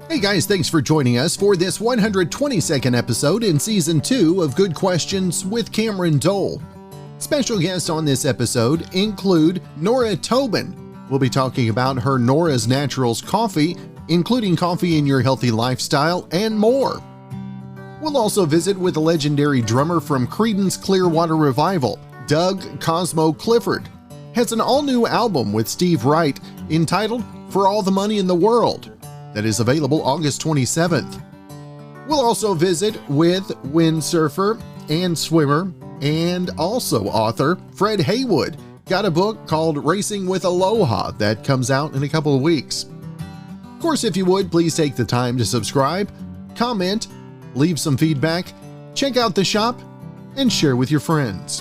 Hey guys, thanks for joining us for this 122nd episode in Season 2 of Good Questions with Cameron Dole. Special guests on this episode include Nora Tobin. We'll be talking about her Nora's Naturals coffee, including coffee in your healthy lifestyle, and more. We'll also visit with the legendary drummer from Creedence Clearwater Revival, Doug Cosmo Clifford. Has an all-new album with Steve Wright entitled For All the Money in the World that is available August 27th. We'll also visit with windsurfer and swimmer and also author Fred Haywood. Got a book called Racing with Aloha that comes out in a couple of weeks. Of course, if you would, please take the time to subscribe, comment, leave some feedback, check out the shop, and share with your friends.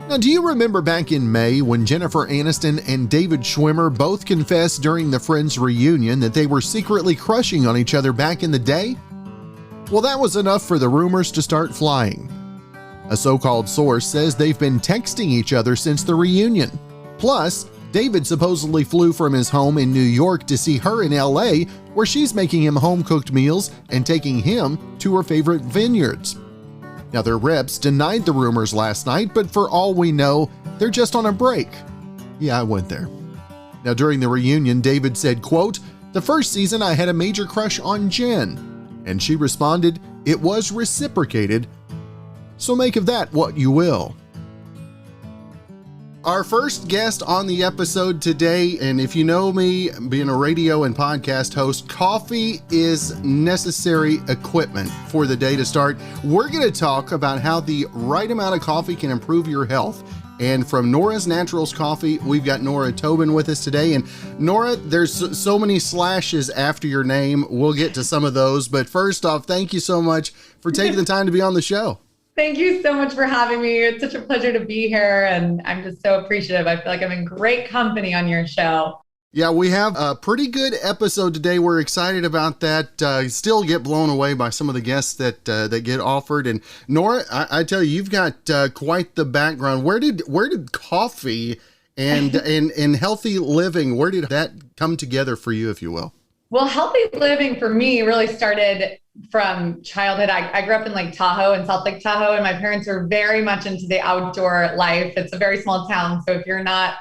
Now, do you remember back in May when Jennifer Aniston and David Schwimmer both confessed during the Friends reunion that they were secretly crushing on each other back in the day? Well, that was enough for the rumors to start flying. A so-called source says they've been texting each other since the reunion. Plus, David supposedly flew from his home in New York to see her in LA, where she's making him home-cooked meals and taking him to her favorite vineyards. Now, their reps denied the rumors last night, but for all we know, they're just on a break. Yeah, I went there. Now, during the reunion, David said, quote, "The first season I had a major crush on Jen." And she responded, "It was reciprocated. So make of that what you will." Our first guest on the episode today, and if you know me, being a radio and podcast host, coffee is necessary equipment for the day to start. We're going to talk about how the right amount of coffee can improve your health. And from Nora's Naturals Coffee, we've got Nora Tobin with us today. And Nora, there's so many slashes after your name. We'll get to some of those. But first off, thank you so much for taking the time to be on the show. Thank you so much for having me. It's such a pleasure to be here, and I'm just so appreciative. I feel like I'm in great company on your show. Yeah, we have a pretty good episode today. We're excited about that. Still get blown away by some of the guests that get offered. And Nora, I tell you, you've got quite the background. Where did coffee and healthy living, where did that come together for you, if you will? Well, healthy living for me really started from childhood. I grew up in Lake Tahoe, in South Lake Tahoe, and my parents were very much into the outdoor life. It's a very small town, so if you're not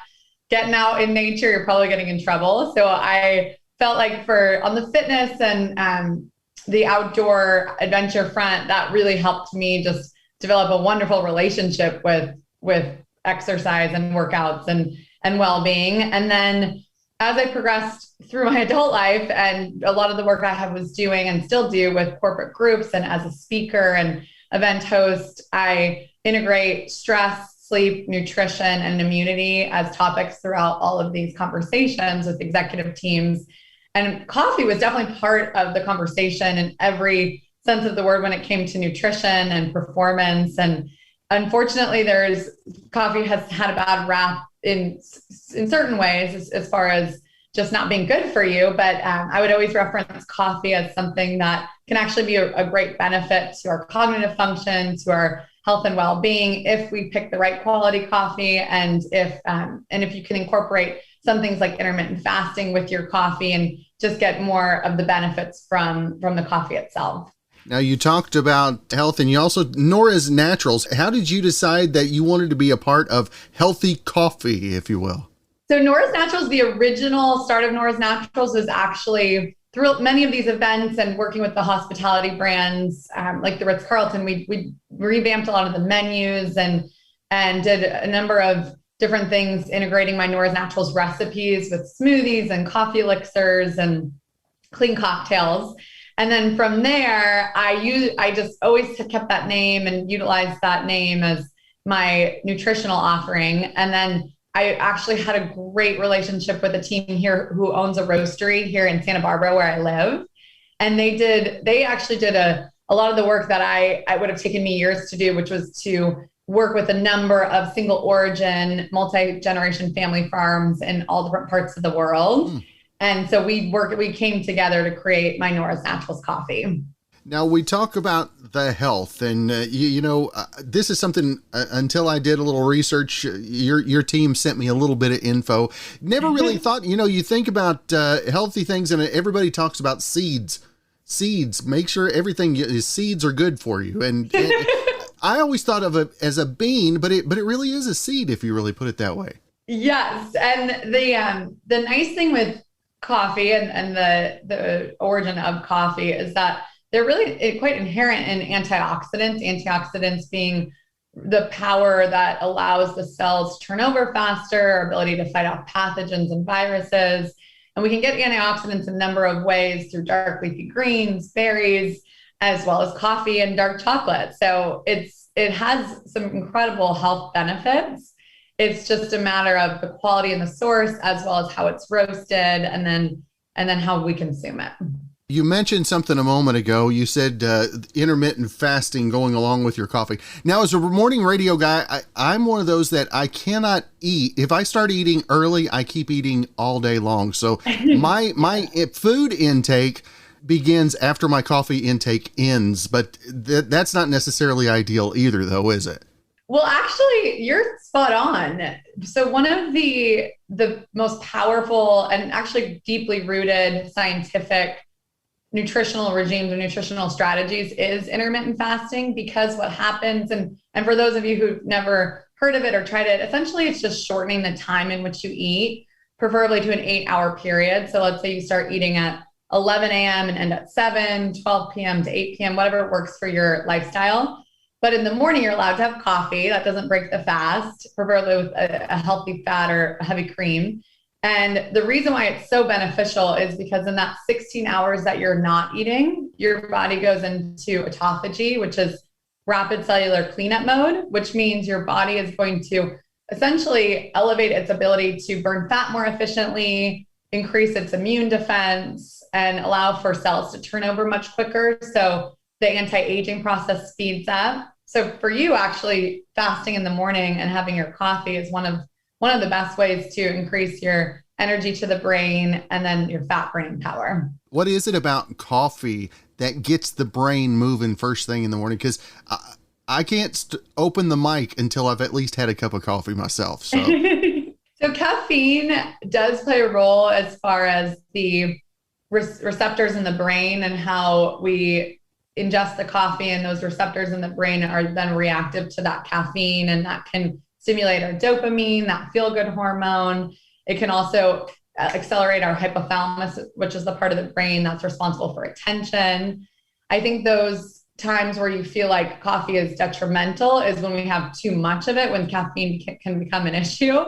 getting out in nature, you're probably getting in trouble. So I felt like on the fitness and the outdoor adventure front, that really helped me just develop a wonderful relationship with exercise and workouts and well-being. And then as I progressed through my adult life, and a lot of the work I was doing and still do with corporate groups and as a speaker and event host, I integrate stress, sleep, nutrition, and immunity as topics throughout all of these conversations with executive teams. And coffee was definitely part of the conversation in every sense of the word when it came to nutrition and performance. And unfortunately, coffee has had a bad rap in certain ways as far as just not being good for you. But I would always reference coffee as something that can actually be a great benefit to our cognitive function, to our health and well-being, if we pick the right quality coffee, and if you can incorporate some things like intermittent fasting with your coffee and just get more of the benefits from the coffee itself. Now, you talked about health, and you also, Nora's Naturals. How did you decide that you wanted to be a part of healthy coffee, if you will? So Nora's Naturals, the original start of Nora's Naturals was actually through many of these events and working with the hospitality brands, like the Ritz-Carlton. We revamped a lot of the menus and did a number of different things, integrating my Nora's Naturals recipes with smoothies and coffee elixirs and clean cocktails. And then from there, I just always kept that name and utilized that name as my nutritional offering. And then I actually had a great relationship with a team here who owns a roastery here in Santa Barbara, where I live. And they actually did a lot of the work that I would have taken me years to do, which was to work with a number of single origin, multi-generation family farms in all different parts of the world. And so we came together to create my Nora's Naturals coffee. Now we talk about the health, and this is something. Until I did a little research, your team sent me a little bit of info. Never really thought. You think about healthy things, and everybody talks about seeds. Seeds. Make sure everything is seeds are good for you, and I always thought of it as a bean, but it really is a seed if you really put it that way. Yes, and the nice thing with coffee and the origin of coffee is that they're really quite inherent in antioxidants being the power that allows the cells to turn over faster, our ability to fight off pathogens and viruses. And we can get antioxidants a number of ways through dark leafy greens, berries, as well as coffee and dark chocolate. So it has some incredible health benefits. It's just a matter of the quality and the source, as well as how it's roasted, and then how we consume it. You mentioned something a moment ago. You said intermittent fasting going along with your coffee. Now, as a morning radio guy, I'm one of those that I cannot eat. If I start eating early, I keep eating all day long. So my food intake begins after my coffee intake ends, but that's not necessarily ideal either, though, is it? Well, actually, you're spot on. So one of the most powerful and actually deeply rooted scientific nutritional regimes or nutritional strategies is intermittent fasting, because what happens, and for those of you who've never heard of it or tried it, essentially it's just shortening the time in which you eat, preferably to an 8-hour period. So let's say you start eating at 11 a.m. and end at 7, 12 p.m. to 8 p.m., whatever works for your lifestyle. But in the morning, you're allowed to have coffee. That doesn't break the fast, preferably with a healthy fat or a heavy cream. And the reason why it's so beneficial is because in that 16 hours that you're not eating, your body goes into autophagy, which is rapid cellular cleanup mode, which means your body is going to essentially elevate its ability to burn fat more efficiently, increase its immune defense, and allow for cells to turn over much quicker. So the anti-aging process speeds up. So for you, actually fasting in the morning and having your coffee is one of the best ways to increase your energy to the brain and then your fat burning power. What is it about coffee that gets the brain moving first thing in the morning? Because I can't open the mic until I've at least had a cup of coffee myself. So, so caffeine does play a role as far as the receptors in the brain and how we ingest the coffee, and those receptors in the brain are then reactive to that caffeine, and that can stimulate our dopamine, that feel-good hormone. It can also accelerate our hypothalamus, which is the part of the brain that's responsible for attention. I think those times where you feel like coffee is detrimental is when we have too much of it, when caffeine can become an issue.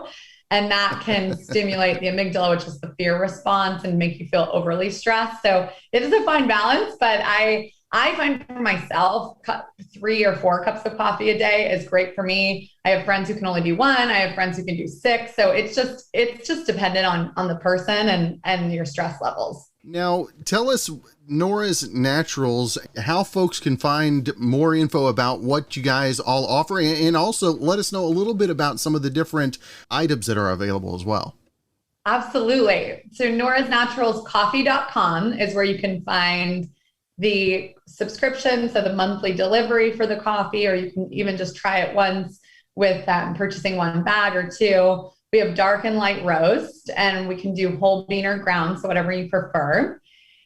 And that can stimulate the amygdala, which is the fear response, and make you feel overly stressed. So it is a fine balance, but I find for myself, 3 or 4 cups of coffee a day is great for me. I have friends who can only do 1. I have friends who can do 6. So it's just dependent on the person and your stress levels. Now, tell us, Nora's Naturals, how folks can find more info about what you guys all offer, and also let us know a little bit about some of the different items that are available as well. Absolutely. So norasnaturalscoffee.com is where you can find the subscription, so the monthly delivery for the coffee, or you can even just try it once with purchasing 1 bag or 2. We have dark and light roast, and we can do whole bean or ground, so whatever you prefer.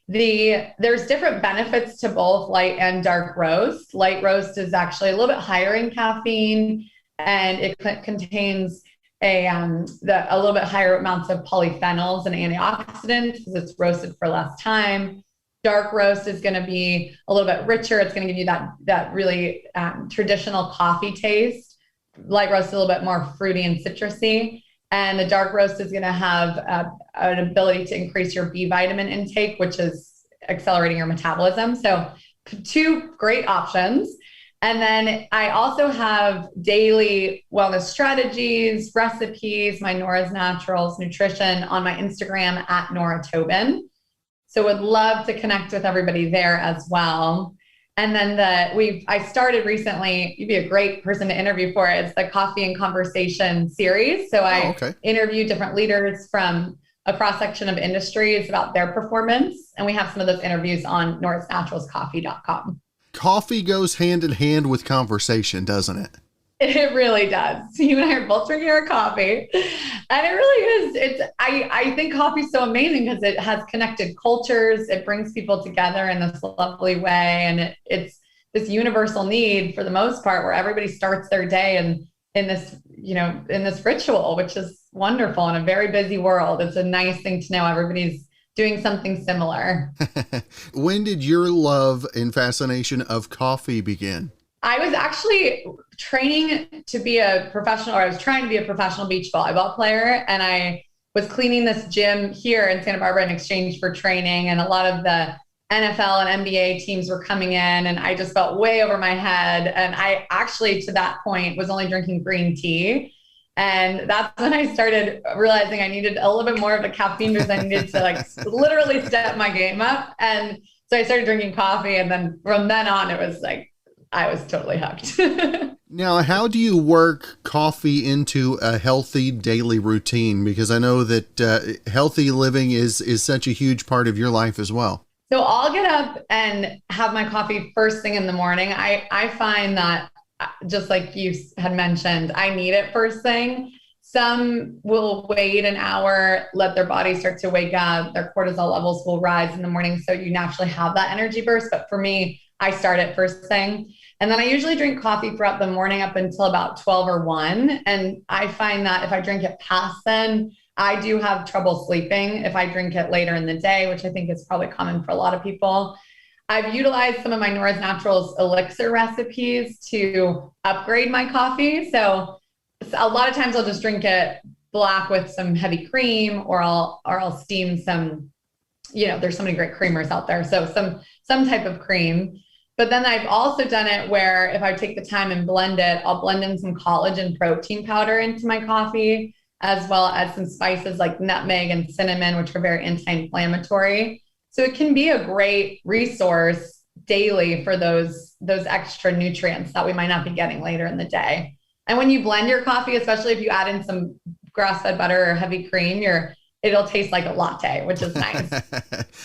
There's different benefits to both light and dark roast. Light roast is actually a little bit higher in caffeine, and it contains a little bit higher amounts of polyphenols and antioxidants because it's roasted for less time. Dark roast is going to be a little bit richer. It's going to give you that really traditional coffee taste. Light roast is a little bit more fruity and citrusy. And the dark roast is going to have an ability to increase your B vitamin intake, which is accelerating your metabolism. So 2 great options. And then I also have daily wellness strategies, recipes, my Nora's Naturals nutrition on my Instagram at Nora Tobin. So would love to connect with everybody there as well. And then I started recently, you'd be a great person to interview for it. It's the Coffee and Conversation series. So I interview different leaders from a cross-section of industries about their performance. And we have some of those interviews on norrisnaturalscoffee.com. Coffee goes hand in hand with conversation, doesn't it? It really does. You and I are both drinking our coffee. And it really is. I think coffee is so amazing because it has connected cultures. It brings people together in this lovely way. And it's this universal need for the most part, where everybody starts their day in this ritual, which is wonderful in a very busy world. It's a nice thing to know everybody's doing something similar. When did your love and fascination of coffee begin? I was actually training to be a professional, or I was trying to be a professional beach volleyball player. And I was cleaning this gym here in Santa Barbara in exchange for training. And a lot of the NFL and NBA teams were coming in, and I just felt way over my head. And I actually, to that point, was only drinking green tea. And that's when I started realizing I needed a little bit more of the caffeine because I needed to literally step my game up. And so I started drinking coffee. And then from then on, it was like, I was totally hooked. Now, how do you work coffee into a healthy daily routine? Because I know that healthy living is such a huge part of your life as well. So I'll get up and have my coffee first thing in the morning. I find that, just like you had mentioned, I need it first thing. Some will wait an hour, let their body start to wake up. Their cortisol levels will rise in the morning, so you naturally have that energy burst. But for me, I start it first thing. And then I usually drink coffee throughout the morning up until about 12 or 1. And I find that if I drink it past then, I do have trouble sleeping if I drink it later in the day, which I think is probably common for a lot of people. I've utilized some of my Nora's Naturals elixir recipes to upgrade my coffee. So a lot of times I'll just drink it black with some heavy cream, or I'll steam some, there's so many great creamers out there. So some type of cream. But then I've also done it where if I take the time and blend it, I'll blend in some collagen protein powder into my coffee, as well as some spices like nutmeg and cinnamon, which are very anti-inflammatory. So it can be a great resource daily for those extra nutrients that we might not be getting later in the day. And when you blend your coffee, especially if you add in some grass-fed butter or heavy cream, it'll taste like a latte, which is nice.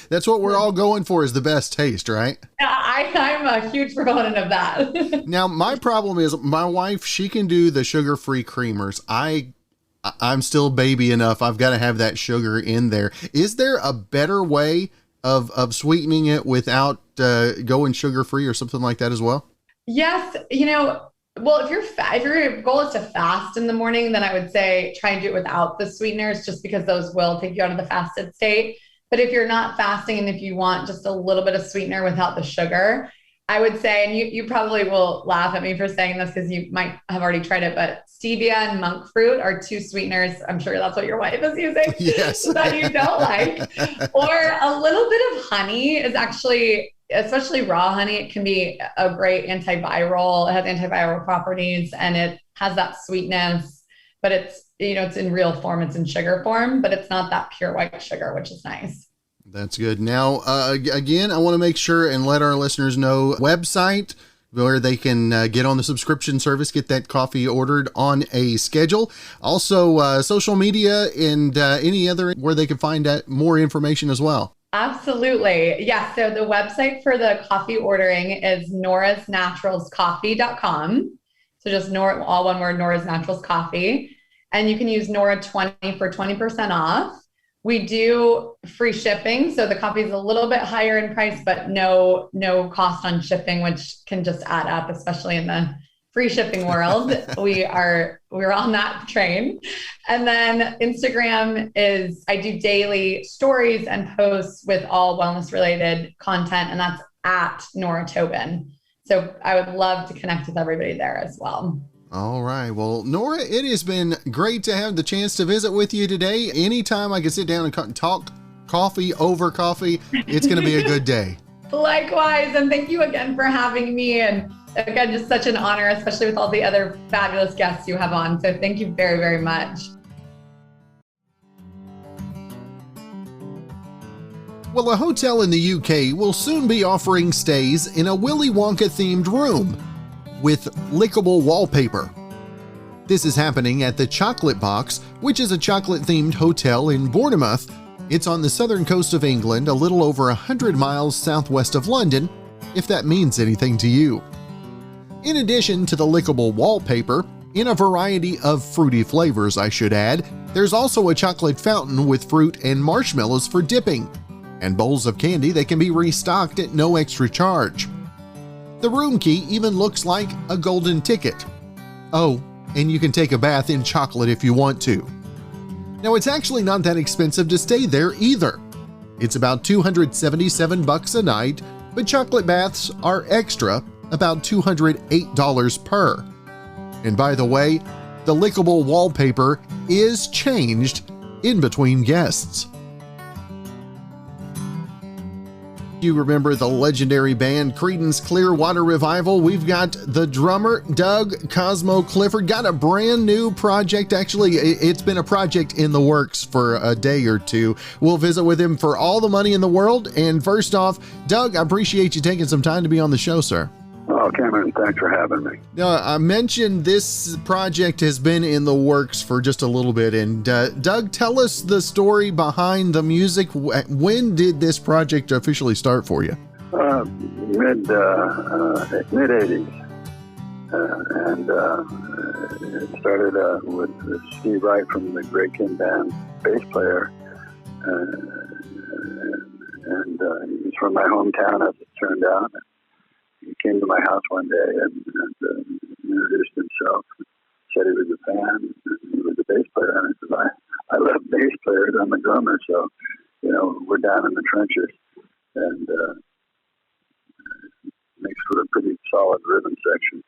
That's what we're all going for, is the best taste, right? I'm a huge proponent of that. Now, my problem is my wife, she can do the sugar-free creamers. I'm still baby enough. I've got to have that sugar in there. Is there a better way of sweetening it without going sugar-free or something like that as well? Yes. Well, if your goal is to fast in the morning, then I would say try and do it without the sweeteners, just because those will take you out of the fasted state. But if you're not fasting and if you want just a little bit of sweetener without the sugar, I would say, and you probably will laugh at me for saying this because you might have already tried it, but stevia and monk fruit are two sweeteners. I'm sure that's what your wife is using. Yes. That you don't like. Or a little bit of honey is actually, especially raw honey, it can be a great antiviral. It has antiviral properties and it has that sweetness, but it's in real form. It's in sugar form, but it's not that pure white sugar, which is nice. That's good. Now, again, I want to make sure and let our listeners know website where they can get on the subscription service, get that coffee ordered on a schedule. Also, social media and any other where they can find more information as well. Absolutely. Yeah. So the website for the coffee ordering is norrisnaturalscoffee.com. So just Nora, all one word, Nora's Naturals Coffee. And you can use Nora20 for 20% off. We do free shipping. So the coffee is a little bit higher in price, but no cost on shipping, which can just add up, especially in the free shipping world. We're on that train. And then Instagram is, I do daily stories and posts with all wellness related content, and that's at Nora Tobin. So I would love to connect with everybody there as well. All right. Well, Nora, it has been great to have the chance to visit with you today. Anytime I can sit down and talk coffee over coffee, it's going to be a good day. Likewise. And thank you again for having me. And again, just such an honor, especially with all the other fabulous guests you have on. So thank you very, very much. Well, a hotel in the UK will soon be offering stays in a Willy Wonka themed room with lickable wallpaper. This is happening at the Chocolate Box, which is a chocolate-themed hotel in Bournemouth. It's on the southern coast of England, a little over 100 miles southwest of London, if that means anything to you. In addition to the lickable wallpaper, in a variety of fruity flavors I should add, there's also a chocolate fountain with fruit and marshmallows for dipping, and bowls of candy that can be restocked at no extra charge. The room key even looks like a golden ticket. Oh, and you can take a bath in chocolate if you want to. Now, it's actually not that expensive to stay there either. It's about $277 a night, but chocolate baths are extra, about $208 per. And by the way, the lickable wallpaper is changed in between guests. You remember the legendary band Creedence Clearwater Revival? We've got the drummer, Doug Cosmo Clifford, got a brand new project. Actually, it's been a project in the works for a day or two. We'll visit with him for all the money in the world. And first off, Doug, I appreciate you taking some time to be on the show, sir. Oh, Cameron, thanks for having me. Now, I mentioned this project has been in the works for just a little bit. And Doug, tell us the story behind the music. When did this project officially start for you? Mid-'80s. It started with Steve Wright from the Great King Band, bass player. He's from my hometown, as it turned out. He came to my house one day and introduced himself. Said he was a fan. He was a bass player, and I said, I love bass players. I'm a drummer, so we're down in the trenches, and makes for a pretty solid rhythm section.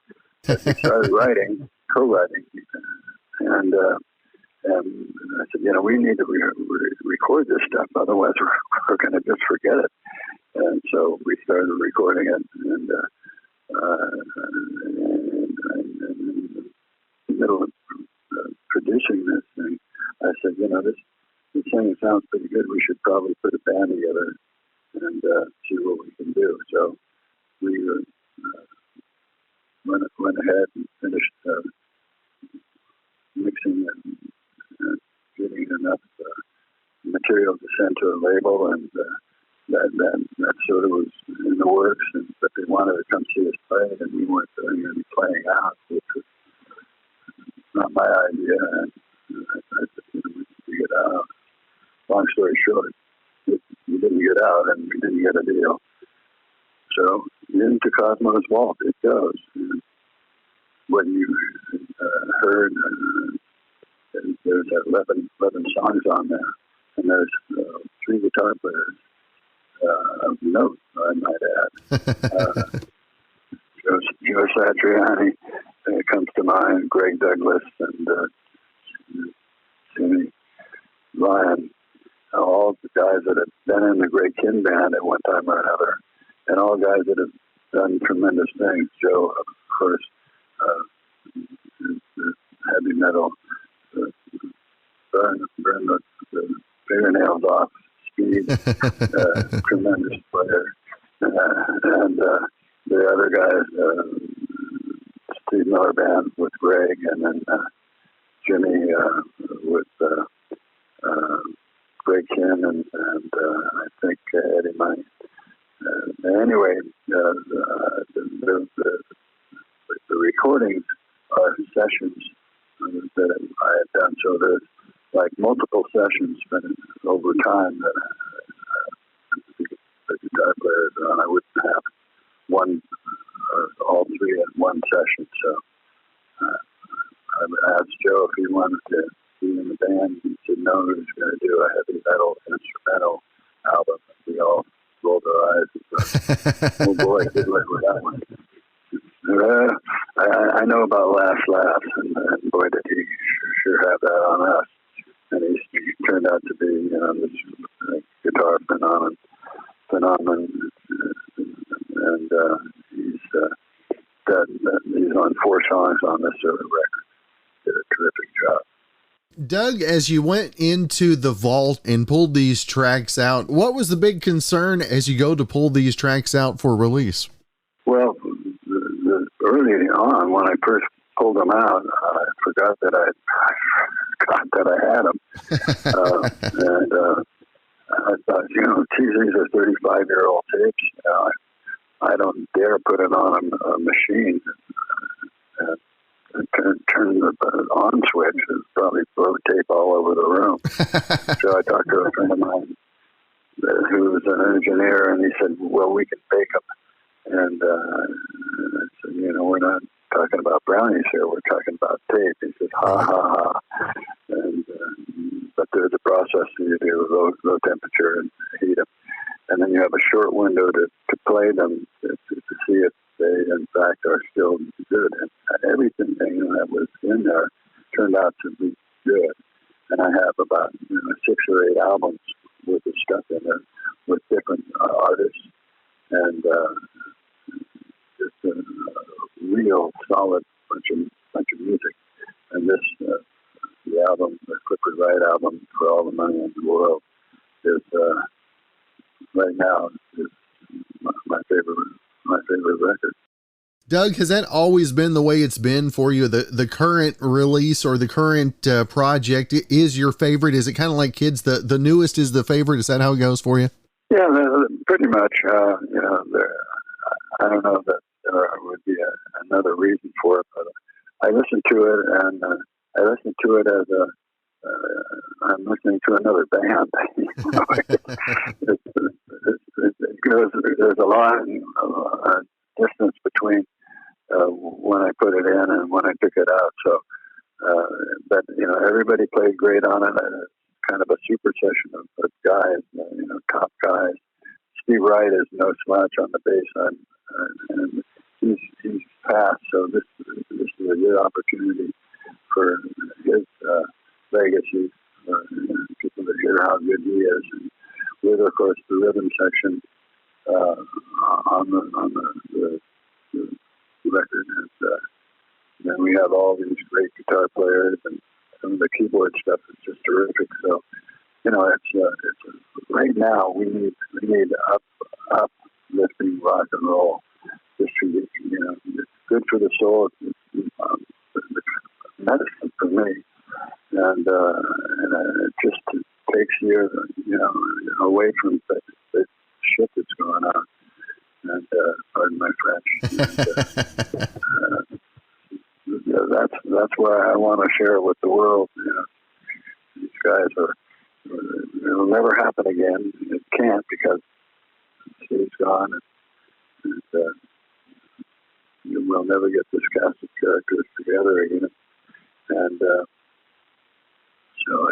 We started co-writing, and I said, we need to record this stuff, otherwise we're going to just forget it. And so we started recording it, and in the middle of producing this thing, I said, this thing sounds pretty good. We should probably put a band together and see what we can do. So we went ahead and finished mixing and getting enough material to send to a label, and that sort of was in the works, but they wanted to come see us play, and we weren't going to be playing out, which was not my idea. And I said, we get out. Long story short, we didn't get out, and we didn't get a deal. So into Cosmo's Vault it goes. And what you heard, there's 11 songs on there, and there's 3 guitar players. Note, I might add. Joe Satriani comes to mind, Greg Douglas, and Jimmy Ryan, all the guys that have been in the Great King Band at one time or another, and all guys that have done tremendous things. Joe, of course, heavy metal, burn the fingernails off. Tremendous player, and the other guys, Steve Miller Band with Greg, and then Jimmy with Greg Kin, and I think Eddie Money. Anyway, the recordings are sessions that I had done, so there's like multiple sessions spent over time that the guitar players are on. I wouldn't have one or all 3 at one session. So I asked Joe if he wanted to be in the band. He said no, he was going to do a heavy metal instrumental album. And we all rolled our eyes and thought, oh boy, good luck with that one. I know about Last Laughs, and boy, did he sure have that on us. And he turned out to be, this guitar phenomenon, and he's on 4 songs on this sort of record. Did a terrific job. Doug, as you went into the vault and pulled these tracks out, what was the big concern as you go to pull these tracks out for release? Well, early on, when I first pulled them out, I forgot that I had them. And I thought, geez, these are 35-year-old tapes. I don't dare put it on a machine and turn the on switch and probably throw tape all over the room. So I talked to a friend of mine who was an engineer, and he said, well, we can bake them. And I said, we're not talking about brownies here. We're talking about tape. He says, ha, ha, ha. And, but there's a process you do, low temperature, and heat them. And then you have a short window to play them to see if they, in fact, are still good. And everything that was in there turned out to be good. And I have about 6 or 8 albums with the stuff in there with different artists, and just a real solid bunch of music. And this the album, the Clifford Wright album, For All the Money in the World, is right now is my favorite record. Doug, has that always been the way it's been for you? The current release or the current project is your favorite? Is it kind of like kids? The newest is the favorite? Is that how it goes for you? Yeah, pretty much. I don't know that there would be another reason for it, but I listen to it, and I listen to it as I'm listening to another band. There's a lot of distance between when I put it in and when I took it out. So, but everybody played great on it. Kind of a super session of guys, top guys. Steve Wright is no slouch on the bass, and he's passed. So this is a good opportunity for his legacy. People to hear how good he is, and with, of course, the rhythm section on the record. And then we have all these great guitar players, and some of the keyboard stuff is just terrific. So, it's right now we need uplifting rock and roll. Just it's good for the soul. It's medicine for me, and it just takes you away from the shit that's going on. And pardon my French. That's why I want to share it with the world. These guys it'll never happen again. It can't, because Steve's gone, and we'll never get this cast of characters together again. And so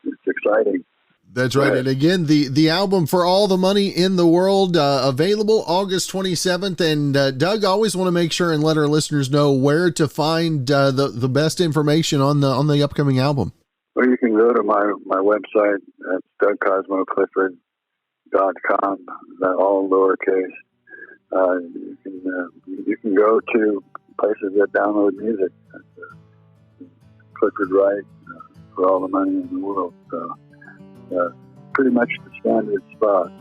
it's exciting. That's right. And again, the album For All the Money in the World, available August 27th. And Doug, I always want to make sure and let our listeners know where to find the best information on the upcoming album. Well, you can go to my website. That's DougCosmoClifford.com. All lowercase. You can go to places that download music. Clifford Wright, For All the Money in the World. So, pretty much the standard spot.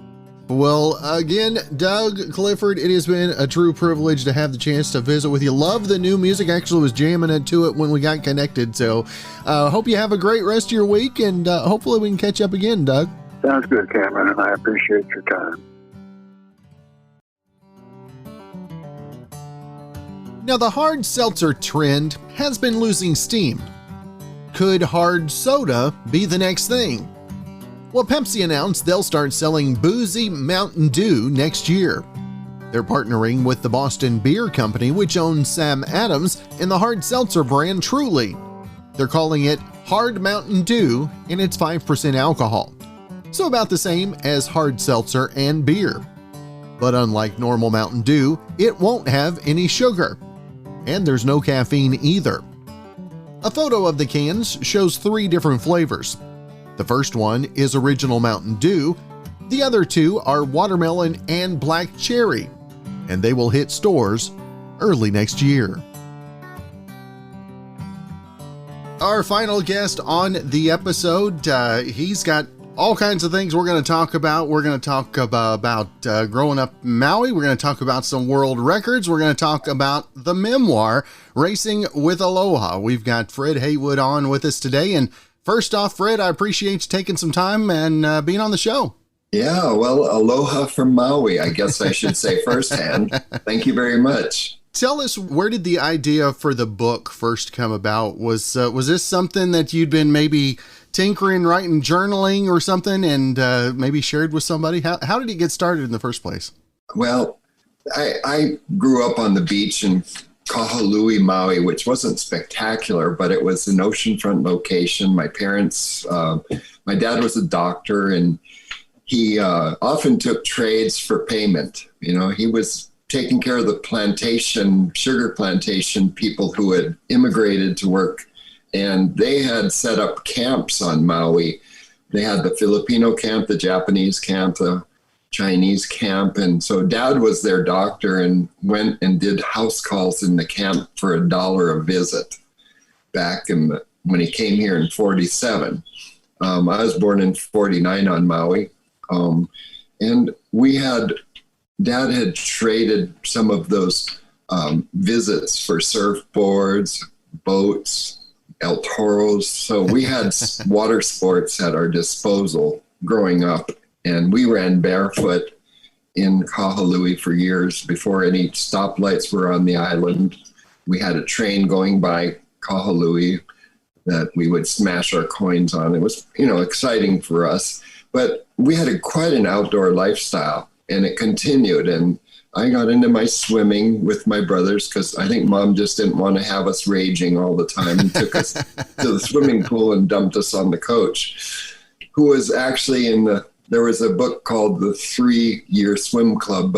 Well, again, Doug Clifford, it has been a true privilege to have the chance to visit with you. Love the new music. Actually was jamming into it when we got connected. So hope you have a great rest of your week, and hopefully we can catch up again, Doug. Sounds good, Cameron, and I appreciate your time. Now, the hard seltzer trend has been losing steam. Could hard soda be the next thing? Well, Pepsi announced they'll start selling boozy Mountain Dew next year. They're partnering with the Boston Beer Company, which owns Sam Adams, and the hard seltzer brand Truly. They're calling it Hard Mountain Dew, and it's 5% alcohol. So about the same as hard seltzer and beer. But unlike normal Mountain Dew, it won't have any sugar. And there's no caffeine either. A photo of the cans shows 3 different flavors. The first one is Original Mountain Dew. The other 2 are Watermelon and Black Cherry, and they will hit stores early next year. Our final guest on the episode, he's got All kinds of things we're going to talk about. We're going to talk about growing up in Maui. We're going to talk about some world records. We're going to talk about the memoir, Racing with Aloha. We've got Fred Haywood on with us today. And first off, Fred, I appreciate you taking some time and being on the show. Yeah, well, aloha from Maui, I guess I should say firsthand. Thank you very much. Tell us, where did the idea for the book first come about? Was this something that you'd been maybe tinkering, writing, journaling or something, and maybe shared with somebody? How did it get started in the first place? Well, I grew up on the beach in Kahului, Maui, which wasn't spectacular, but it was an oceanfront location. My parents, my dad was a doctor, and he often took trades for payment. You know, he was taking care of the sugar plantation people who had immigrated to work, and they had set up camps on Maui. They had the Filipino camp, the Japanese camp, the Chinese camp. And so Dad was their doctor and went and did house calls in the camp for $1 a visit back when he came here in 47. I was born in 49 on Maui. And Dad had traded some of those visits for surfboards, boats, El Toros. So we had water sports at our disposal growing up, and we ran barefoot in Kahului for years before any stoplights were on the island. We had a train going by Kahului that we would smash our coins on. It was, exciting for us, but we had quite an outdoor lifestyle, and it continued. And I got into my swimming with my brothers because I think Mom just didn't want to have us raging all the time, and took us to the swimming pool and dumped us on the coach, who was actually there was a book called The 3-Year Swim Club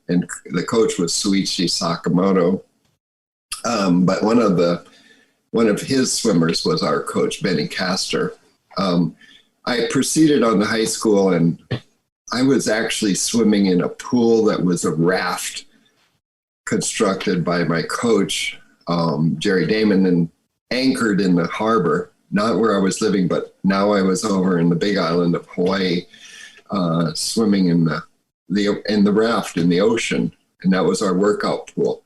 and the coach was Suichi Sakamoto. But one of his swimmers was our coach, Benny Castor. I proceeded on to high school, and I was actually swimming in a pool that was a raft constructed by my coach, Jerry Damon, and anchored in the harbor, not where I was living, but now I was over in the big island of Hawaii, swimming in the raft in the ocean. And that was our workout pool.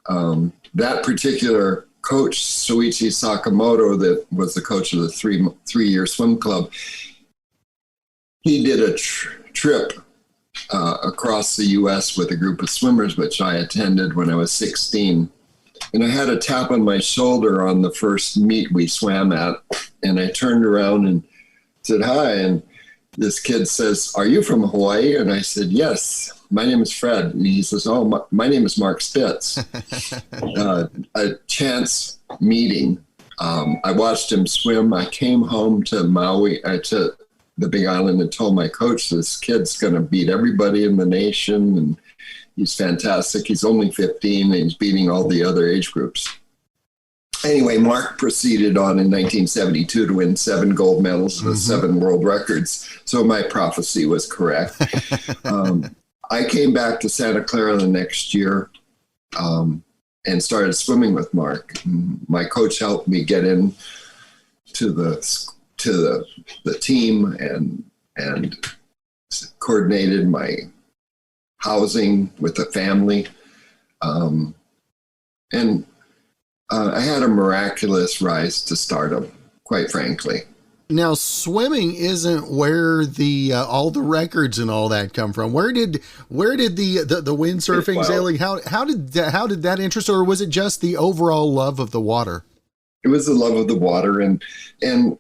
That particular coach, Suichi Sakamoto, that was the coach of the 3-year swim club, he did a trip across the U.S. with a group of swimmers, which I attended when I was 16. And I had a tap on my shoulder on the first meet we swam at. And I turned around and said, "Hi." And this kid says, "Are you from Hawaii?" And I said, "Yes, my name is Fred." And he says, "Oh, my name is Mark Spitz." A chance meeting. I watched him swim. I came home to Maui, to the big island, and told my coach, "This kid's going to beat everybody in the nation, and he's fantastic. He's only 15 and he's beating all the other age groups." Anyway, Mark proceeded on in 1972 to win 7 gold medals with 7 world records. So my prophecy was correct. I came back to Santa Clara the next year and started swimming with Mark. My coach helped me get in to the team and coordinated my housing with the family. I had a miraculous rise to stardom, quite frankly. Now, swimming isn't where the all the records and all that come from. Where did the windsurfing, sailing, how did that interest, or was it just the overall love of the water? It was the love of the water, and it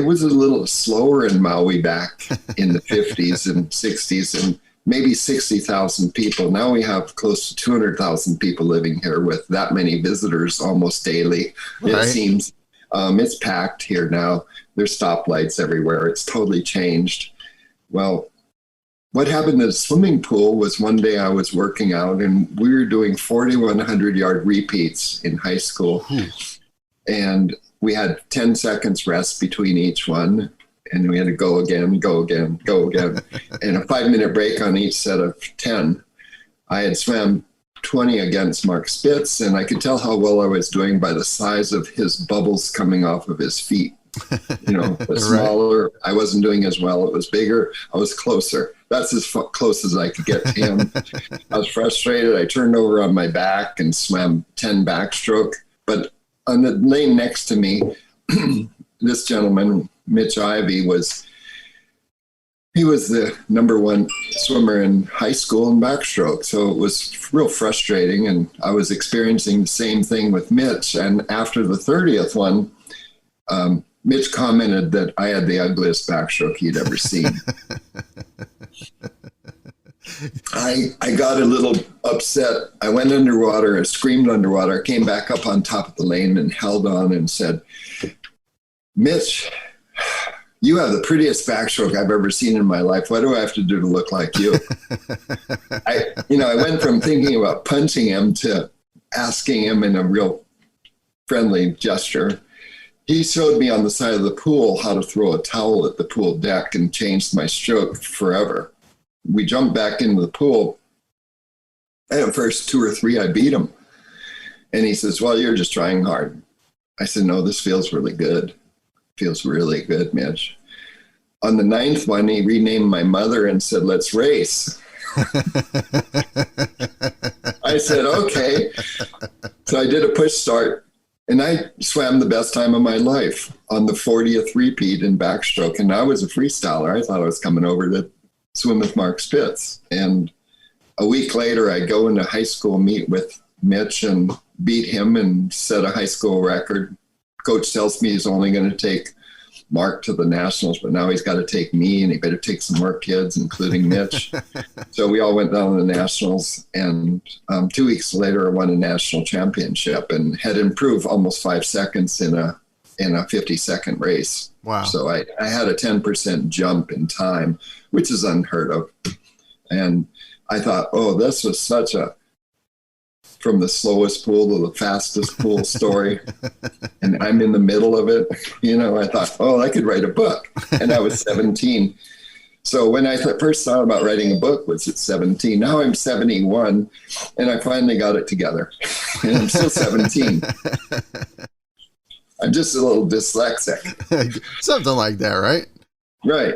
was a little slower in Maui back in the 50s and 60s, and maybe 60,000 people. Now we have close to 200,000 people living here with that many visitors almost daily. Right. It seems it's packed here now. There's stoplights everywhere. It's totally changed. Well, what happened at the swimming pool was one day I was working out, and we were doing 4,100-yard repeats in high school. And we had 10 seconds rest between each one. And we had to go again, go again, go again. And a 5-minute break on each set of 10. I had swam 20 against Mark Spitz, and I could tell how well I was doing by the size of his bubbles coming off of his feet. But smaller, I wasn't doing as well. It was bigger, I was closer. That's as close as I could get to him. I was frustrated. I turned over on my back and swam 10 backstroke. But on the lane next to me, this gentleman, Mitch Ivey, he was the number one swimmer in high school in backstroke. So it was real frustrating. And I was experiencing the same thing with Mitch. And after the 30th one, Mitch commented that I had the ugliest backstroke he'd ever seen. I got a little upset. I went underwater, I screamed underwater, came back up on top of the lane and held on and said, Mitch, you have the prettiest backstroke I've ever seen in my life. What do I have to do to look like you? I went from thinking about punching him to asking him in a real friendly gesture. He showed me on the side of the pool how to throw a towel at the pool deck and changed my stroke forever. We jumped back into the pool. And at first 2 or 3, I beat him. And he says, well, you're just trying hard. I said, no, this feels really good. Feels really good, Mitch. On the 9th one, he renamed my mother and said, let's race. I said, okay. So I did a push start. And I swam the best time of my life on the 40th repeat in backstroke. And I was a freestyler. I thought I was coming over to swim with Mark Spitz. And a week later, I go into high school, meet with Mitch and beat him and set a high school record. Coach tells me he's only going to take Mark to the nationals, but now he's got to take me, and he better take some more kids, including Mitch. So we all went down to the nationals, and 2 weeks later, I won a national championship and had improved almost 5 seconds in a 50-second race. Wow! So I had a 10% jump in time, which is unheard of. And I thought, oh, this was such a from the slowest pool to the fastest pool story. And I'm in the middle of it. I thought, oh, I could write a book. And I was 17. So when I first thought about writing a book was at 17. Now I'm 71 and I finally got it together. And I'm still 17. I'm just a little dyslexic. Something like that, right? Right.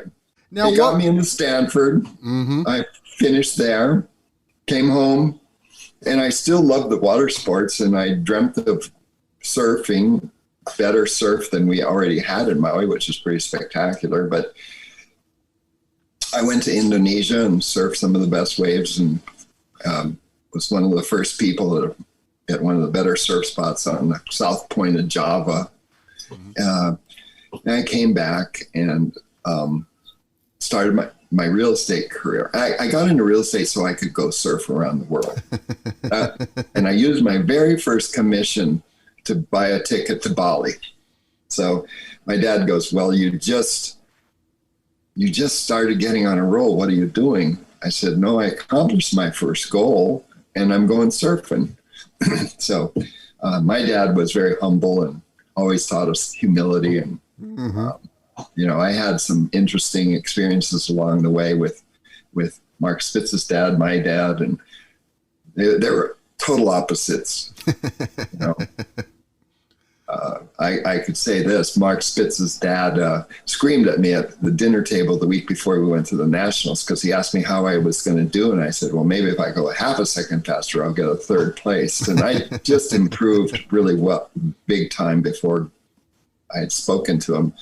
Now, they got me into Stanford. Mm-hmm. I finished there, came home, and I still loved the water sports, and I dreamt of surfing, better surf than we already had in Maui, which is pretty spectacular. But I went to Indonesia and surfed some of the best waves, and was one of the first people that at one of the better surf spots on the south point of Java. And I came back and started my real estate career. I got into real estate so I could go surf around the world. And I used my very first commission to buy a ticket to Bali. So my dad goes, well, you just started getting on a roll. What are you doing? I said, no, I accomplished my first goal and I'm going surfing. So my dad was very humble and always taught us humility. And, I had some interesting experiences along the way with Mark Spitz's dad, my dad, and they were total opposites. I could say this, Mark Spitz's dad screamed at me at the dinner table the week before we went to the Nationals because he asked me how I was going to do. And I said, well, maybe if I go a half a second faster, I'll get a third place. And I just improved really well, big time before I had spoken to him.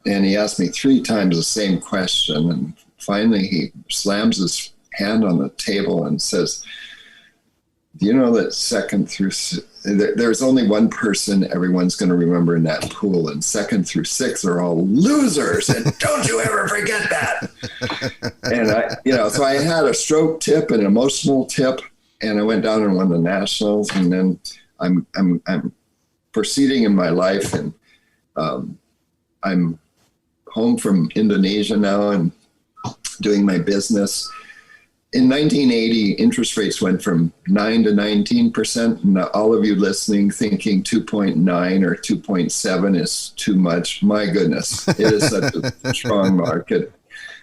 And he asked me 3 times the same question. And finally he slams his hand on the table and says, do you know that second through, there's only one person everyone's going to remember in that pool, and 2nd through 6 are all losers, and don't you ever forget that. And so I had a stroke tip, an emotional tip, and I went down and won the Nationals, and then I'm proceeding in my life, and I'm home from Indonesia now and doing my business. In 1980, interest rates went from 9 to 19%. And all of you listening thinking 2.9 or 2.7 is too much. My goodness, it is such a strong market.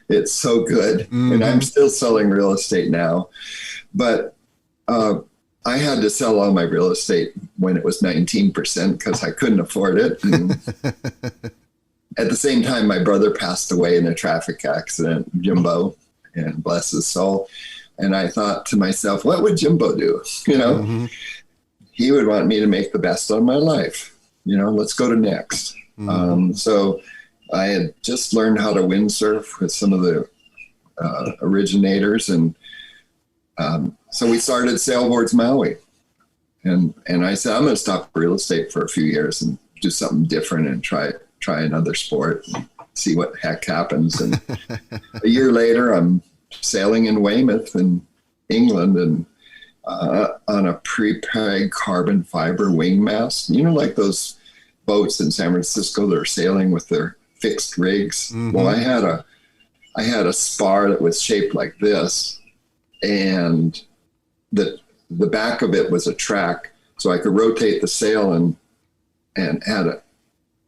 It's so good. Mm-hmm. And I'm still selling real estate now. But I had to sell all my real estate when it was 19% because I couldn't afford it. And at the same time, my brother passed away in a traffic accident, Jimbo, and bless his soul. And I thought to myself, what would Jimbo do? Mm-hmm. He would want me to make the best of my life. Let's go to next. Mm-hmm. So I had just learned how to windsurf with some of the originators. And so we started Sailboards Maui. And I said, I'm going to stop real estate for a few years and do something different and try another sport and see what the heck happens. And a year later, I'm sailing in Weymouth in England and on a pre-preg carbon fiber wing mast. Like those boats in San Francisco that are sailing with their fixed rigs. Mm-hmm. Well, I had a spar that was shaped like this, and the back of it was a track, so I could rotate the sail and add it.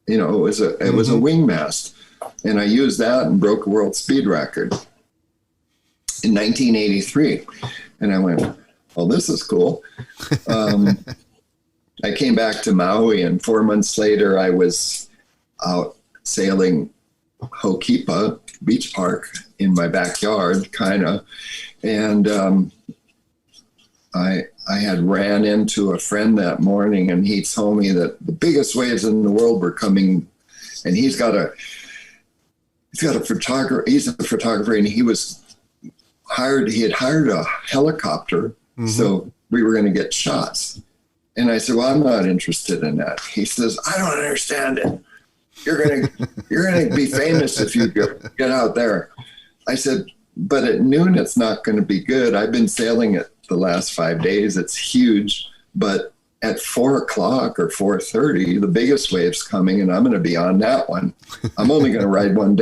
It was a wing mast, and I used that and broke a world speed record in 1983. And I went, well, this is cool. I came back to Maui, and 4 months later, I was out sailing Hokipa Beach Park in my backyard, kind of. And I had ran into a friend that morning, and he told me that the biggest waves in the world were coming. And he's got a photographer. He's a photographer, and he had hired a helicopter. Mm-hmm. So we were going to get shots. And I said, well, I'm not interested in that. He says, I don't understand it. You're going to be famous if you get out there. I said, but at noon, it's not going to be good. I've been sailing it the last 5 days. It's huge. But at 4:00 or 4:30, the biggest wave's coming, and I'm going to be on that one. I'm only going to ride one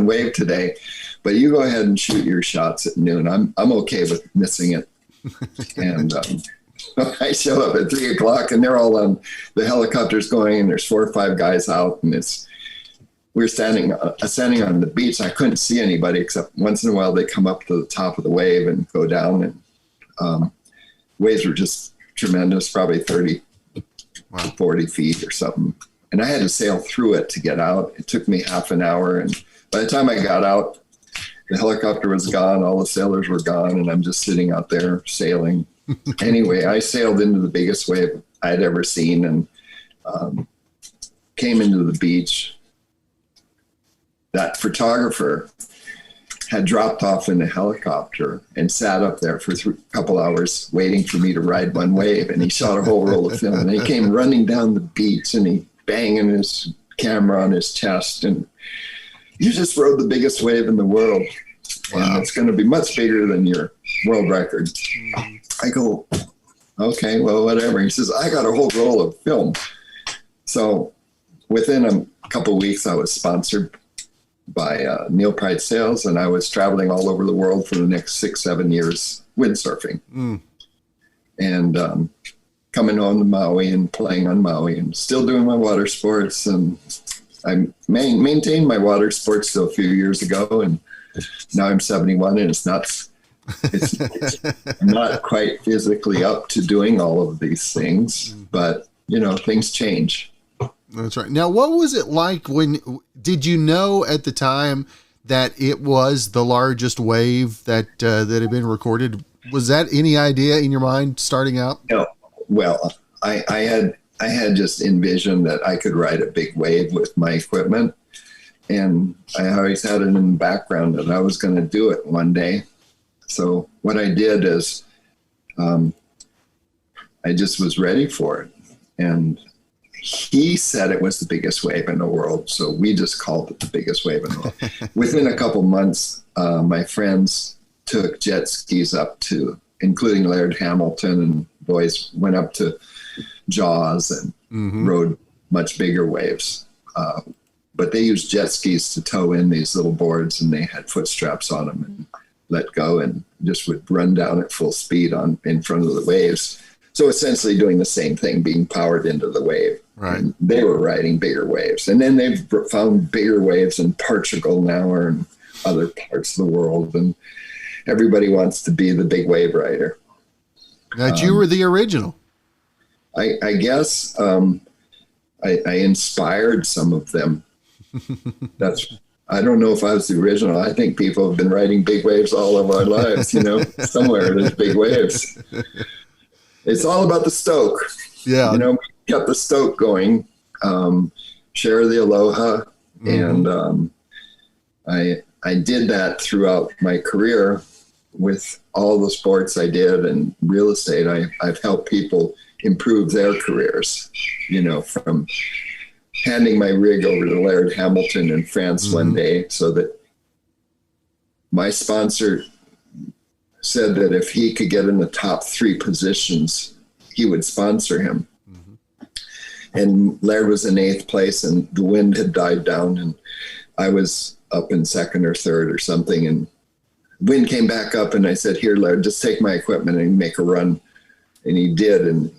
wave today. But you go ahead and shoot your shots at noon. I'm okay with missing it. And I show up at 3:00, and they're all on the helicopters going, and there's 4 or 5 guys out, and we're standing on the beach. I couldn't see anybody except once in a while they come up to the top of the wave and go down, and waves were just tremendous, probably 30, 40 feet or something. And I had to sail through it to get out. It took me half an hour, and by the time I got out, the helicopter was gone, all the sailors were gone, and I'm just sitting out there sailing. Anyway, I sailed into the biggest wave I'd ever seen, and came into the beach. That photographer had dropped off in the helicopter and sat up there for a couple hours waiting for me to ride one wave, and he shot a whole roll of film. And he came running down the beach, and he banging his camera on his chest, and you just rode the biggest wave in the world. Wow. And it's going to be much bigger than your world record. I go, okay, well, whatever. He says, I got a whole roll of film. So within a couple of weeks, I was sponsored by Neil Pride Sales, and I was traveling all over the world for the next 6-7 years windsurfing. And coming on to Maui and playing on Maui and still doing my water sports. And I maintained my water sports till a few years ago, and now I'm 71, and it's not quite physically up to doing all of these things, but things change. That's right. Now, what was it like did you know at the time that it was the largest wave that had been recorded? Was that any idea in your mind starting out? No. Well, I had just envisioned that I could ride a big wave with my equipment. And I always had it in the background that I was going to do it one day. So what I did is I just was ready for it. And he said it was the biggest wave in the world. So we just called it the biggest wave in the world. Within a couple months, my friends took jet skis up to, including Laird Hamilton, and boys went up to Jaws and rode much bigger waves. But they used jet skis to tow in these little boards, and they had foot straps on them and let go and just would run down at full speed in front of the waves. So essentially doing the same thing, being powered into the wave. Right. And they were riding bigger waves. And then they've found bigger waves in Portugal now or in other parts of the world. And everybody wants to be the big wave rider. That you were the original. I guess I inspired some of them I don't know if I was the original. I think people have been riding big waves all of our lives, somewhere there's big waves. It's all about the stoke. Yeah. We kept the stoke going, share the aloha. And I did that throughout my career with all the sports I did and real estate. I've helped people improve their careers, from handing my rig over to Laird Hamilton in France one day, so that my sponsor said that if he could get in the top 3 positions, he would sponsor him. And Laird was in 8th place, and the wind had died down, and I was up in 2nd or 3rd or something, and wind came back up, and I said, "Here, Laird, just take my equipment and make a run." And he did, and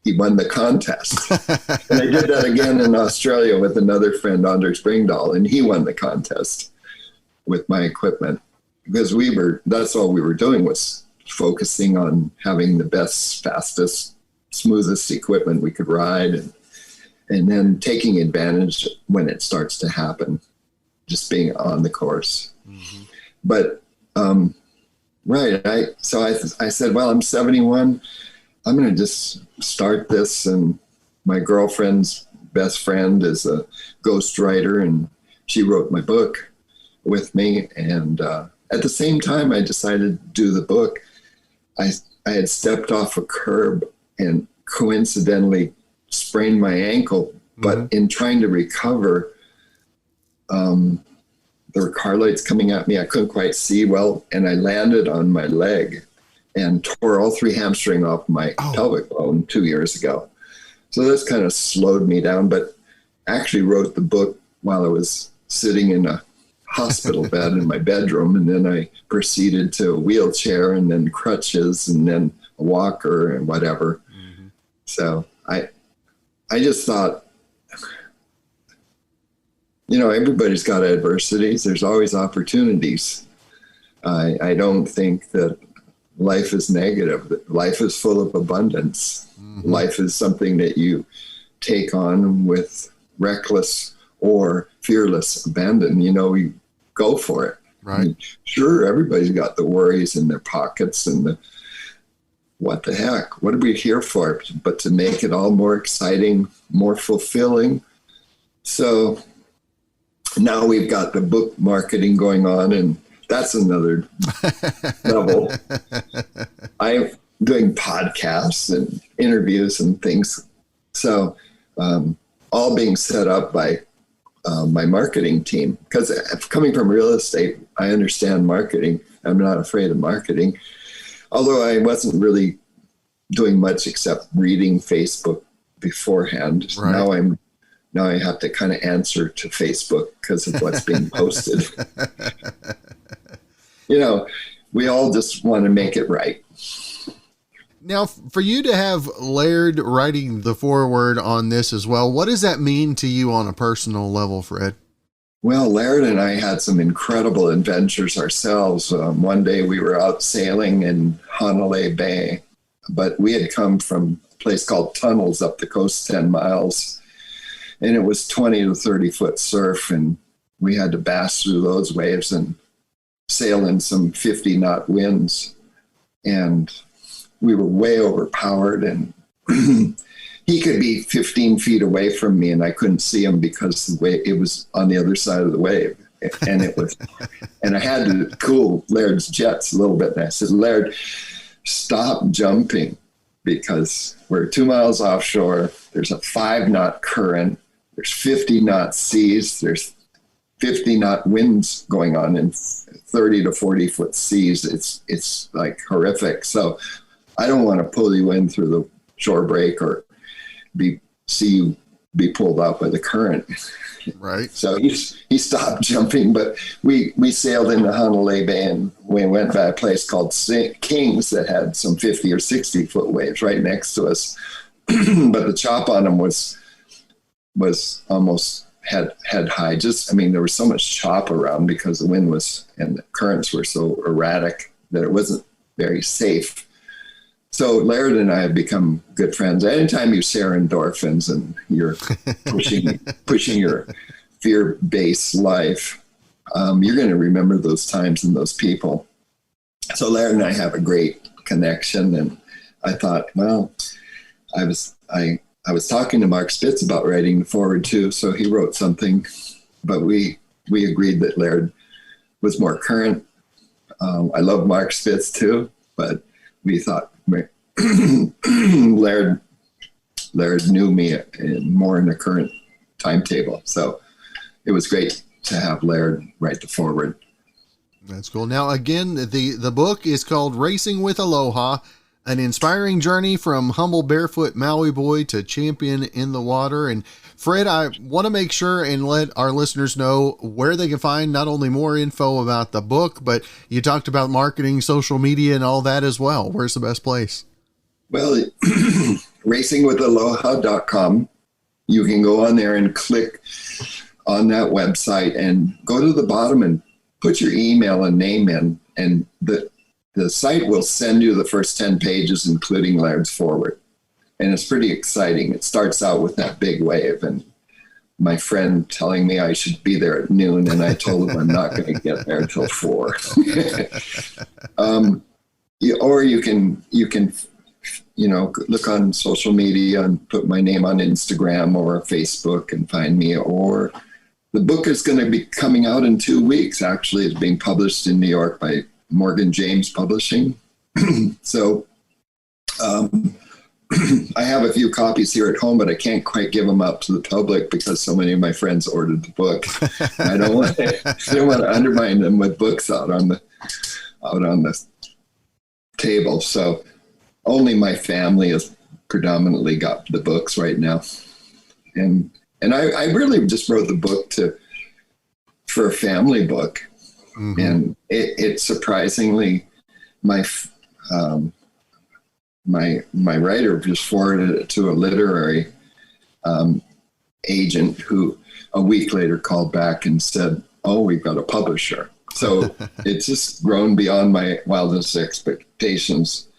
he won the contest. And I did that again in Australia with another friend, Anders Bringdahl, and he won the contest with my equipment, because that's all we were doing, was focusing on having the best, fastest, smoothest equipment we could ride, and then taking advantage when it starts to happen, just being on the course. But right, I said, well, I'm 71. I'm going to just start this. And my girlfriend's best friend is a ghostwriter, and she wrote my book with me. And at the same time I decided to do the book, I had stepped off a curb and coincidentally sprained my ankle. But in trying to recover, there were car lights coming at me. I couldn't quite see well, and I landed on my leg and tore all 3 hamstring off my pelvic bone 2 years ago. So this kind of slowed me down, but actually wrote the book while I was sitting in a hospital bed in my bedroom, and then I proceeded to a wheelchair, and then crutches, and then a walker and whatever. So I just thought, everybody's got adversities. There's always opportunities. I don't think that life is negative. Life is full of abundance. Life is something that you take on with reckless or fearless abandon. You go for it. Right. I mean, sure, everybody's got the worries in their pockets and what the heck? What are we here for? But to make it all more exciting, more fulfilling. So now we've got the book marketing going on, and that's another level. I'm doing podcasts and interviews and things. So all being set up by my marketing team, because coming from real estate, I understand marketing. I'm not afraid of marketing, although I wasn't really doing much except reading Facebook beforehand. Right. Now I have to kind of answer to Facebook because of what's being posted. We all just want to make it right. Now, for you to have Laird writing the foreword on this as well, what does that mean to you on a personal level, Fred? Well, Laird and I had some incredible adventures ourselves. One day we were out sailing in Honolulu Bay, but we had come from a place called Tunnels up the coast 10 miles. And it was 20 to 30 foot surf, and we had to bash through those waves and sail in some 50 knot winds. And we were way overpowered, and he could be 15 feet away from me, and I couldn't see him because the wave, it was on the other side of the wave. And it was, and I had to cool Laird's jets a little bit. And I said, Laird, stop jumping, because we're 2 miles offshore. There's a 5 knot current. There's 50 knot seas. There's 50 knot winds going on in 30 to 40 foot seas. It's like horrific. So I don't want to pull you in through the shore break or see you be pulled out by the current. Right. So he stopped jumping, but we sailed into Honolulu Bay, and we went by a place called Kings that had some 50 or 60 foot waves right next to us. But the chop on them was almost head high. There was so much chop around because the wind was, and the currents were so erratic that it wasn't very safe. So Laird and I have become good friends. Anytime you share endorphins and you're pushing your fear-based life, you're going to remember those times and those people. So Laird and I have a great connection, and I thought, well, I was talking to Mark Spitz about writing the forward too, so he wrote something, but we agreed that Laird was more current. I love Mark Spitz too, but we thought Laird knew me more in the current timetable, so it was great to have Laird write the forward. That's cool. Now, again, the book is called Racing with Aloha, an inspiring journey from humble barefoot Maui boy to champion in the water. And Fred, I want to make sure and let our listeners know where they can find not only more info about the book, but you talked about marketing, social media, and all that as well. Where's the best place? Well, racingwithaloha.com. You can go on there and click on that website and go to the bottom and put your email and name in, and the site will send you the first 10 pages, including Laird's forward. And it's pretty exciting. It starts out with that big wave, and my friend telling me I should be there at noon, and I told him I'm not going to get there until 4. Or you can look on social media and put my name on Instagram or Facebook and find me. Or the book is going to be coming out in 2 weeks. Actually, it's being published in New York by Morgan James Publishing. So I have a few copies here at home, but I can't quite give them out to the public because so many of my friends ordered the book. I don't want to undermine them with books out on the table. So only my family has predominantly got the books right now. And I really just wrote the book for a family book. Mm-hmm. And it surprisingly, my writer just forwarded it to a literary agent who a week later called back and said, "Oh, we've got a publisher." So it's just grown beyond my wildest expectations.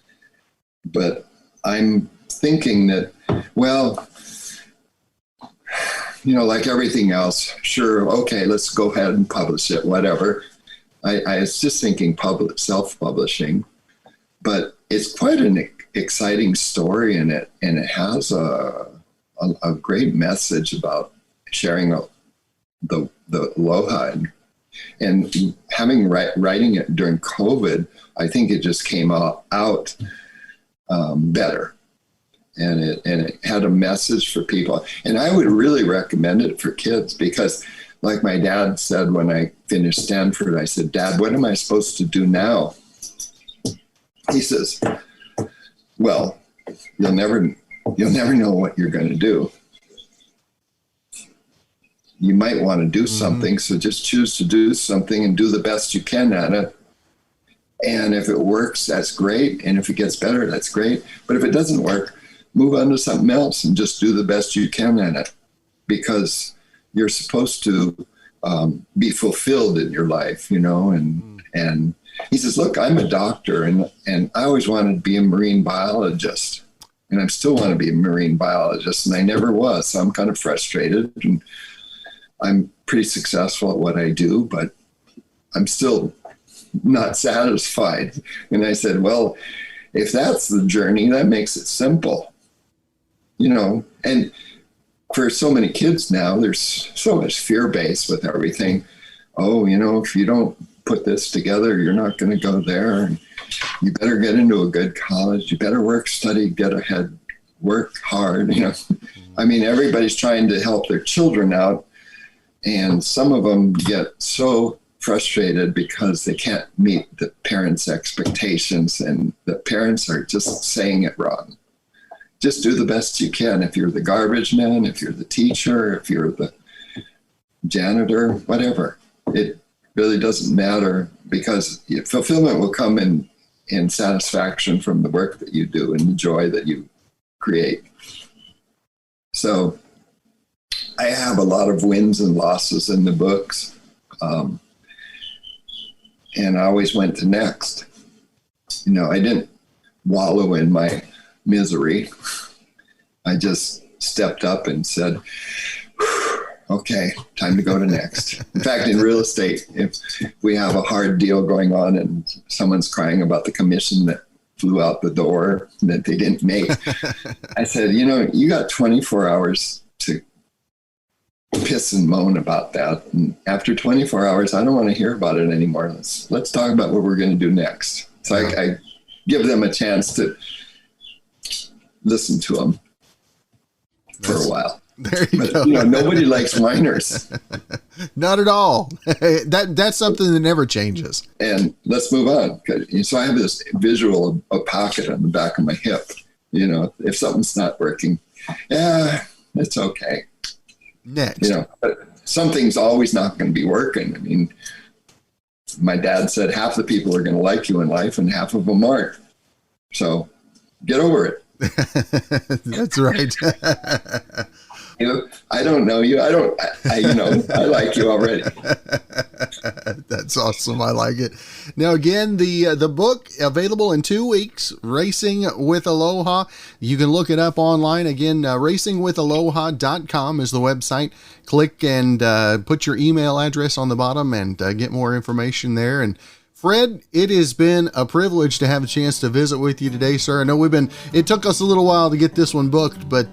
But I'm thinking that, well, like everything else, sure, okay, let's go ahead and publish it, whatever. I was just thinking self-publishing, but it's quite an exciting story in it, and it has a great message about sharing the aloha, and having writing it during COVID, I think it just came out better, and it had a message for people, and I would really recommend it for kids because, like my dad said when I finished Stanford, I said, "Dad, what am I supposed to do now?" He says, "Well, you'll never know what you're going to do. You might want to do something, so just choose to do something and do the best you can at it. And if it works, that's great. And if it gets better, that's great. But if it doesn't work, move on to something else and just do the best you can at it, because you're supposed to be fulfilled in your life, And he says, "Look, I'm a doctor, and I always wanted to be a marine biologist, and I still want to be a marine biologist, and I never was. So I'm kind of frustrated, and I'm pretty successful at what I do, but I'm still not satisfied." And I said, "Well, if that's the journey, that makes it simple, And for so many kids now, there's so much fear-based with everything. Oh, if you don't put this together, you're not going to go there. And you better get into a good college. You better work, study, get ahead, work hard. I mean, everybody's trying to help their children out. And some of them get so frustrated because they can't meet the parents' expectations, and the parents are just saying it wrong. Just do the best you can. If you're the garbage man, if you're the teacher, if you're the janitor, whatever, it really doesn't matter, because fulfillment will come in satisfaction from the work that you do and the joy that you create. So I have a lot of wins and losses in the books. And I always went to next. I didn't wallow in my misery. I just stepped up and said, okay, time to go to next. In fact, in real estate, if we have a hard deal going on and someone's crying about the commission that flew out the door that they didn't make, I said, you got 24 hours to piss and moan about that. And after 24 hours, I don't want to hear about it anymore. Let's talk about what we're going to do next. So I give them a chance to listen to them for a while. There you go. Nobody likes whiners. Not at all. That's something that never changes. And let's move on. So I have this visual of a pocket on the back of my hip. If something's not working, it's okay. Next. But something's always not going to be working. I mean, my dad said half the people are going to like you in life and half of them aren't. So get over it. That's right. I don't know you. I like you already. That's awesome. I like it. Now, again, the book available in 2 weeks, Racing with Aloha. You can look it up online. Again, racingwithaloha.com is the website. Click and put your email address on the bottom and get more information there. And Fred, it has been a privilege to have a chance to visit with you today, sir. I know it took us a little while to get this one booked, but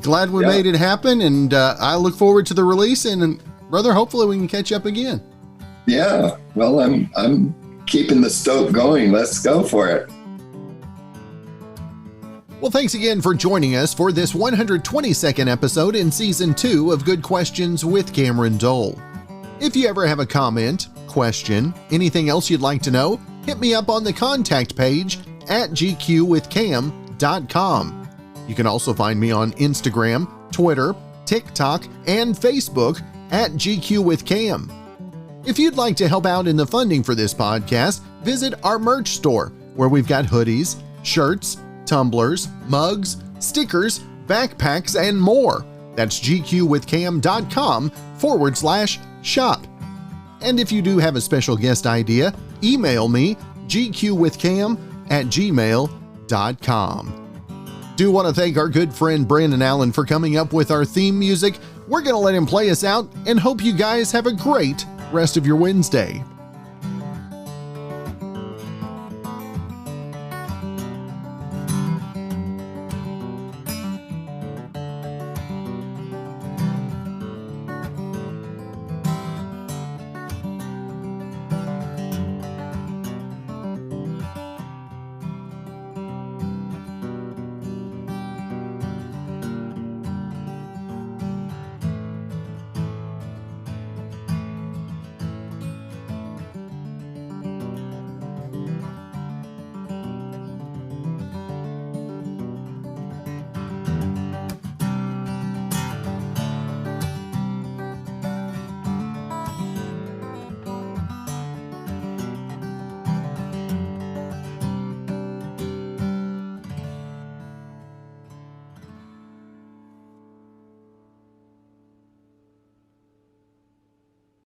glad we made it happen. And I look forward to the release. And brother, hopefully we can catch up again. Yeah. Well, I'm keeping the stoke going. Let's go for it. Well, thanks again for joining us for this 122nd episode in Season 2 of Good Questions with Cameron Dole. If you ever have a comment, question, anything else you'd like to know, hit me up on the contact page at gqwithcam.com. You can also find me on Instagram, Twitter, TikTok, and Facebook at gqwithcam. If you'd like to help out in the funding for this podcast, visit our merch store where we've got hoodies, shirts, tumblers, mugs, stickers, backpacks, and more. That's gqwithcam.com/shop. And if you do have a special guest idea, email me, gqwithcam@gmail.com. Do want to thank our good friend Brandon Allen for coming up with our theme music. We're going to let him play us out and hope you guys have a great rest of your Wednesday.